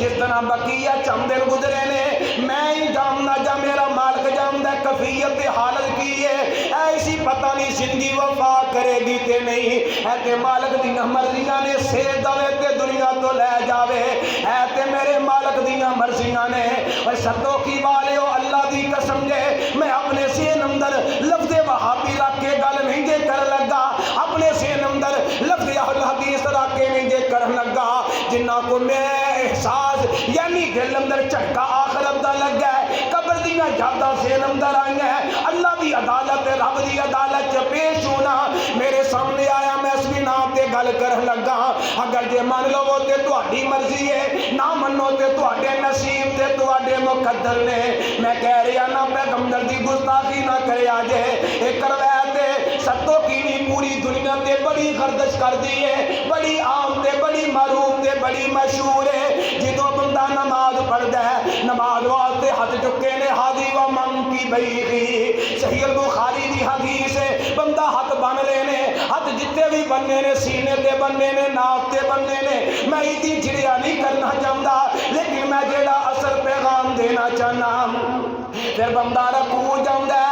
جس طرح بقیہ چند دن گزرے نے میں ہی جاننا جا میرا مالک جاندا کیفیت حالت کی ہے ایسی پتہ نہیں زندگی وفا کرے گی تے نہیں ہے تے مالک دیاں مرضیاں نے سے دوے تے دنیا تو لے جاوے ہے تے میرے مالک دیاں مرضیاں نے اور ستو کی والے ہو اللہ دی قسم جے میں اپنے سین اندر لفظ وہابی رکھ کے گل نہیں جے کر لگا اپنے سین اندر لفظ اہل حدیث رکھ کے نہیں جے کر لگا جنہ کو میں احساس یعنی دل اندر جھٹکا آخرت دا لگا ہے قبر دیاں یاداں سین اندر آئی ہیں اللہ دی عدالت رب دی عدالت چ پیش ہونا میرے سامنے آیا میں اس بھی نام تے گل کر لگا اگر جے من لو تے تہاڈی مرضی ہے نہ منو تے تہاڈے نصیب تے تہاڈے مقدر نے میں کہہ رہا نہ پیغمبر دی گستاخی نہ کریا جے ایک روایت ستو کی نہیں پوری دنیا تے بڑی گردش کر دی ہے بڑی عام تے بڑی معروف تے بڑی مشہور ہے جدوں بندہ نماز پڑھدا ہے نماز واسطے ہاتھ چکے نے حاضی و من کی بیغی صحیح البخاری دی حدیث ہے بندہ ہاتھ بن لینے ہاتھ جتنے بھی بننے نے سینے تے بننے نے ناک تے بننے نے میں ایدی جڑیا نہیں کرنا چاہتا لیکن میں جیڑا اثر پیغام دینا چاہنا پھر بندہ رکوع جاؤندا ہے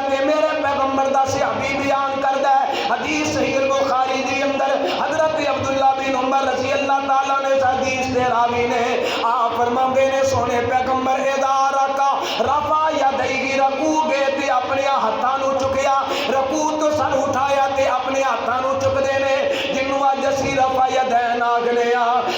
تے میرے پیغمبر دا صحابی بیان کردا ہے حدیث صحیح البخاری دی اندر حضرت عبداللہ بن عمر رضی اللہ تعالیٰ نے حدیث دے راوی نے آپ فرماندے نے سونے پیغمبر اذا رکع رفع یدیہ رکوع گئے تے اپنے ہاتھاں نو چکیا رکوع تو سر اٹھایا تے اپنے ہاتھاں نو چک دے نے جنوں اج اسی رفع یدین آگنے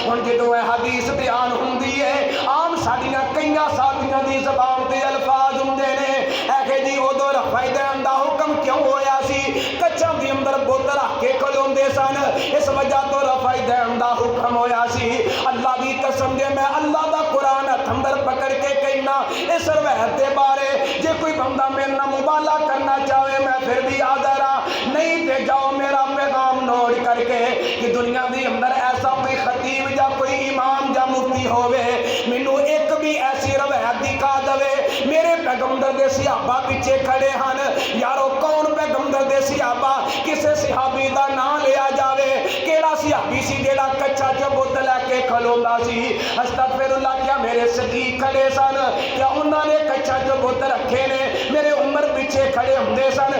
ہن جدوں اے حدیث بیان ہوندی ہے عام ساڈیاں کئیاں صحابیاں دی زبان تے الفاظ ہوندے نے اے کہ جی اودوں رفع یدین دا حکم کیوں ہویا سی کچھاں دی اندر بت رکھ کے کھلوندے سن اس وجہ تو رفع یدین دا حکم ہویا سی اللہ دی قسم دے میں اللہ دا قرآن ہتھ اندر پکڑ کے کہنا اس روایت دے بارے جے کوئی بندہ میرے نال مبالغہ کرنا چاہے میں پھر بھی حاضر ہاں نہیں تے جاؤ میرا پیغام نوٹ کر کے کہ دنیا دی اندر ایسا کوئی خطیب یا کوئی امام یا مفتی ہوئے مینوں ایک بھی ایسی روایت دکھا دے میرے پیغمبر دے صحابہ پیچھے کھڑے ہن یارو کون پیغمبر دے صحابہ کسے صحابی دا نام لیا جاوے کیڑا صحابی سی جیڑا کچا جو بت لے کے کھلوندا سی استغفر اللہ کیا میرے صدیق کھڑے سن کیا انہاں نے کچا جو بت رکھے نے میرے عمر پیچھے کھڑے ہوندے سن